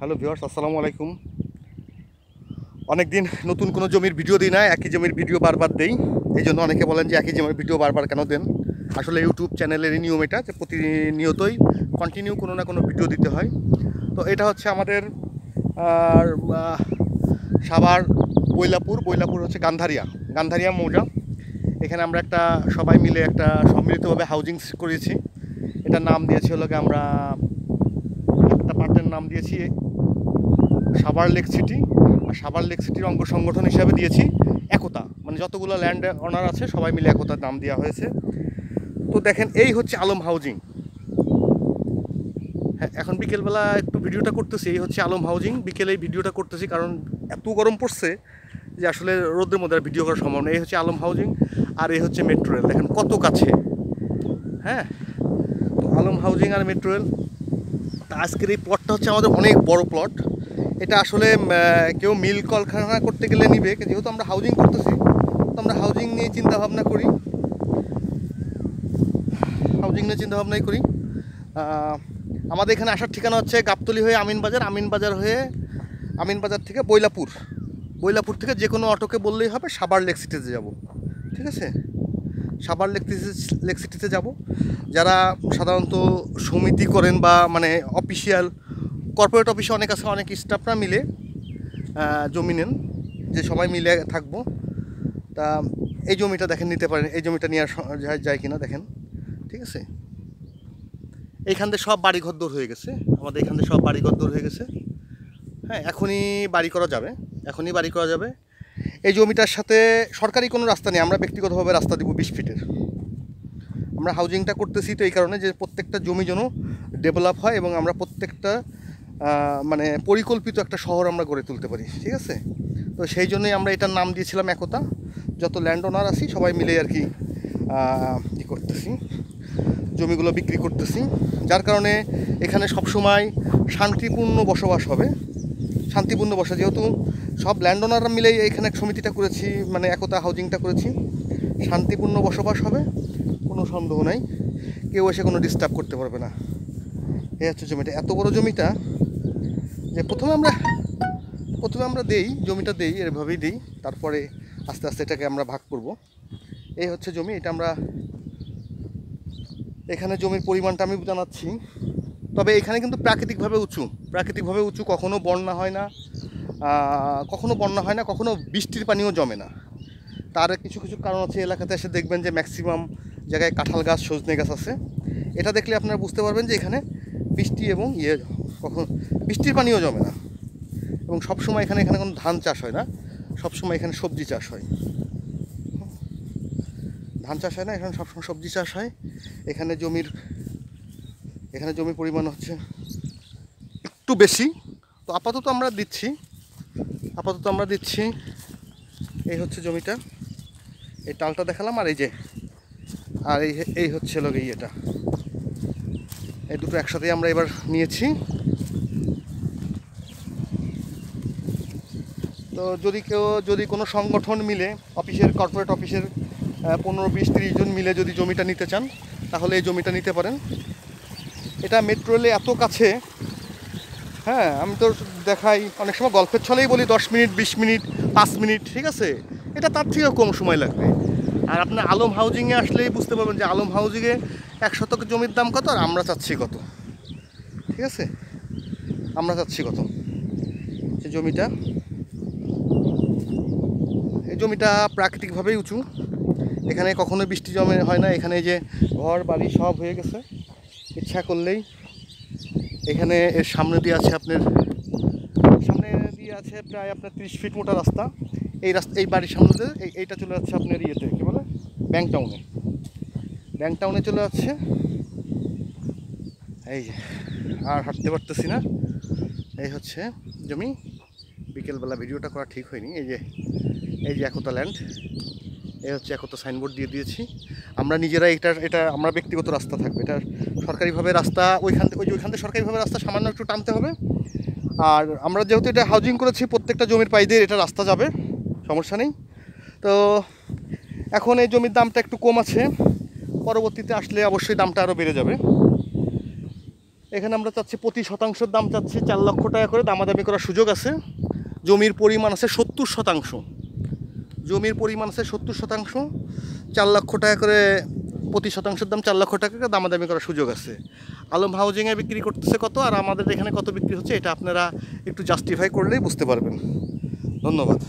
Hello viewers, আসসালামু আলাইকুম। অনেক দিন নতুন কোনো জমির ভিডিও দিই না, একই জমির ভিডিও বারবার দেই। এই জন্য অনেকে বলেন যে একই জমির ভিডিও বারবার কেন দেন। আসলে ইউটিউব চ্যানেলের নিয়ম এটা, যে প্রতিনিয়তই কন্টিনিউ কোনো না কোনো ভিডিও দিতে হয়। তো এটা হচ্ছে আমাদের আর, সাভার বৈলাপুর হচ্ছে গান্ধারিয়া মৌজা। এখানে আমরা একটা সবাই মিলে একটা সম্মিলিতভাবে হাউজিং করেছি। এটার নাম দিয়েছি হলো আমরা একটা পার্টের নাম দিয়েছি সাভার লেক সিটি। আর সাভার লেক সিটির অঙ্গ সংগঠন হিসাবে দিয়েছি একতা, মানে যতগুলো ল্যান্ড অনার আছে সবাই মিলে একতার নাম দেওয়া হয়েছে। তো দেখেন, এই হচ্ছে আলম হাউজিং। হ্যাঁ, এখন বিকেলবেলা একটু ভিডিওটা করতেছি। এই হচ্ছে আলম হাউজিং, বিকেলে এই ভিডিওটা করতেছি কারণ এত গরম পড়ছে যে আসলে রোদের মধ্যে আর ভিডিও করা সম্ভব না। এই হচ্ছে আলম হাউজিং, আর এই হচ্ছে মেট্রো রেল, দেখেন কত কাছে। হ্যাঁ, তো আলম হাউজিং আর মেট্রো রেল। আজকের এই প্লটটা হচ্ছে আমাদের অনেক বড় প্লট। এটা আসলে কেউ মিল কলকারখানা করতে গেলে নিবে, যেহেতু আমরা হাউজিং করতেছি তো আমরা হাউজিং নিয়ে চিন্তাভাবনা করি, হাউজিং নিয়ে চিন্তাভাবনাই করি। আমাদের এখানে আসার ঠিকানা হচ্ছে গাবতলী হয়ে আমিনবাজার হয়ে আমিনবাজার থেকে বৈলাপুর থেকে যে কোনো অটোকে বললেই হবে সাভার লেক সিটিতে যাব। ঠিক আছে, সাভার লেক সিটিতে যাব। যারা সাধারণত সমিতি করেন বা মানে অফিসিয়াল কর্পোরেট অফিসে অনেক আছে, অনেক স্টাফরা মিলে জমি নেন, যে সবাই মিলে থাকবো। তা এই জমিটা দেখেন, নিতে পারেন। এই জমিটা নিয়ে যায় কিনা দেখেন। ঠিক আছে, এইখান থেকে সব বাড়িঘর দূর হয়ে গেছে, আমাদের এখান থেকে সব বাড়িঘর দূর হয়ে গেছে। হ্যাঁ, এখনই বাড়ি করা যাবে। এই জমিটার সাথে সরকারি কোনো রাস্তা নেই, আমরা ব্যক্তিগতভাবে রাস্তা দিব 20 ফিটের। আমরা হাউজিংটা করতেছি তো এই কারণে যে প্রত্যেকটা জমি যেন ডেভেলপ হয় এবং আমরা প্রত্যেকটা মানে পরিকল্পিত একটা শহর আমরা গড়ে তুলতে পারি। ঠিক আছে, তো সেই জন্যই আমরা এটার নাম দিয়েছিলাম একতা। যত ল্যান্ড ওনার আছি সবাই মিলে আর কি কী করতেছি, জমিগুলো বিক্রি করতেছি। যার কারণে এখানে সবসময় শান্তিপূর্ণ বসবাস হবে। যেহেতু সব ল্যান্ড ওনাররা মিলে এখানে সমিতিটা করেছি, মানে একতা হাউজিংটা করেছি, শান্তিপূর্ণ বসবাস হবে, কোনো সন্দেহ নাই। কেউ এসে কোনো ডিস্টার্ব করতে পারবে না। এই হচ্ছে জমিটা, এত বড় জমিটা যে প্রথমে আমরা জমিটা দেই, এভাবেই দিই, তারপরে আস্তে আস্তে এটাকে আমরা ভাগ করব। এই হচ্ছে জমি, এটা আমরা এখানে জমির পরিমাণটা আমি জানাচ্ছি। তবে এখানে কিন্তু প্রাকৃতিকভাবে উঁচু, কখনো বন্যা হয় না, কখনো বৃষ্টির পানিও জমে না। তার কিছু কারণ আছে। এলাকাতে এসে দেখবেন যে ম্যাক্সিমাম জায়গায় কাঁঠাল গাছ, সজনে গাছ আছে। এটা দেখলে আপনারা বুঝতে পারবেন যে এখানে বৃষ্টি এবং কখন বৃষ্টির পানিও জমে না। এবং সবসময় এখানে কোনো ধান চাষ হয় না, সবসময় এখানে সবজি চাষ হয়। ধান চাষ হয় না, এখানে সবসময় সবজি চাষ হয়। এখানে জমির পরিমাণ হচ্ছে একটু বেশি। তো আপাতত আমরা দিচ্ছি। এই হচ্ছে জমিটা, এই টালটা দেখালাম, আর এই হচ্ছে এটা, এই দুটো একসাথেই আমরা এবার নিয়েছি। তো যদি কোনো সংগঠন মিলে কর্পোরেট অফিসের 15-20-30 জন মিলে যদি জমিটা নিতে চান তাহলে এই জমিটা নিতে পারেন। এটা মেট্রো রেলে এত কাছে। হ্যাঁ, আমি তো দেখাই অনেক সময় গল্পের ছলেই বলি 10 মিনিট, 20 মিনিট, 5 মিনিট। ঠিক আছে, এটা তার থেকেও কম সময় লাগবে। আর আপনার আলম হাউজিংয়ে আসলেই বুঝতে পারবেন যে আলম হাউজিংয়ে 1 শতক জমির দাম কত, আর আমরা চাচ্ছি কত। ঠিক আছে, আমরা চাচ্ছি কত। এই জমিটা প্রাকৃতিকভাবেই উঁচু, এখানে কখনো বৃষ্টি জমে হয় না। এখানে যে ঘর বাড়ি সব হয়ে গেছে, ইচ্ছা করলেই এখানে এর সামনে দিয়ে আছে প্রায় আপনার 30 ফিট মোটা রাস্তা। এই বাড়ির সামনে দিয়ে এইটা চলে যাচ্ছে আপনার ইয়েতে, কী বলে, ব্যাংক টাউনে চলে যাচ্ছে। এই যে আর হাঁটতে পারতেছি না। এই হচ্ছে জমি। বিকেলবেলা ভিডিওটা করা ঠিক হয়নি। এই যে একতা ল্যান্ড, এই হচ্ছে একতা সাইনবোর্ড দিয়ে দিয়েছি। আমরা নিজেরা এটা আমরা ব্যক্তিগত রাস্তা থাকবে, এটা সরকারিভাবে রাস্তা ওইখান থেকে সরকারিভাবে রাস্তা সামান্য একটু টানতে হবে। আর আমরা যেহেতু এটা হাউজিং করেছি, প্রত্যেকটা জমির পাশ দিয়ে এটা রাস্তা যাবে, সমস্যা নেই। তো এখন এই জমির দামটা একটু কম আছে, পরবর্তীতে আসলে অবশ্যই দামটা আরও বেড়ে যাবে। এখানে আমরা চাচ্ছি প্রতি শতাংশের দাম চাচ্ছি 4 লক্ষ টাকা করে, দামাদামি করার সুযোগ আছে। জমির পরিমাণ আছে 70%, জমির পরিমাণ আছে 70%, 4 লক্ষ টাকা করে প্রতি শতাংশের দাম 4 লক্ষ টাকা করে, দামাদামি করার সুযোগ আছে। আলম হাউজিংয়ে বিক্রি করতেছে কত আর আমাদের এখানে কত বিক্রি হচ্ছে, এটা আপনারা একটু জাস্টিফাই করলেই বুঝতে পারবেন। ধন্যবাদ।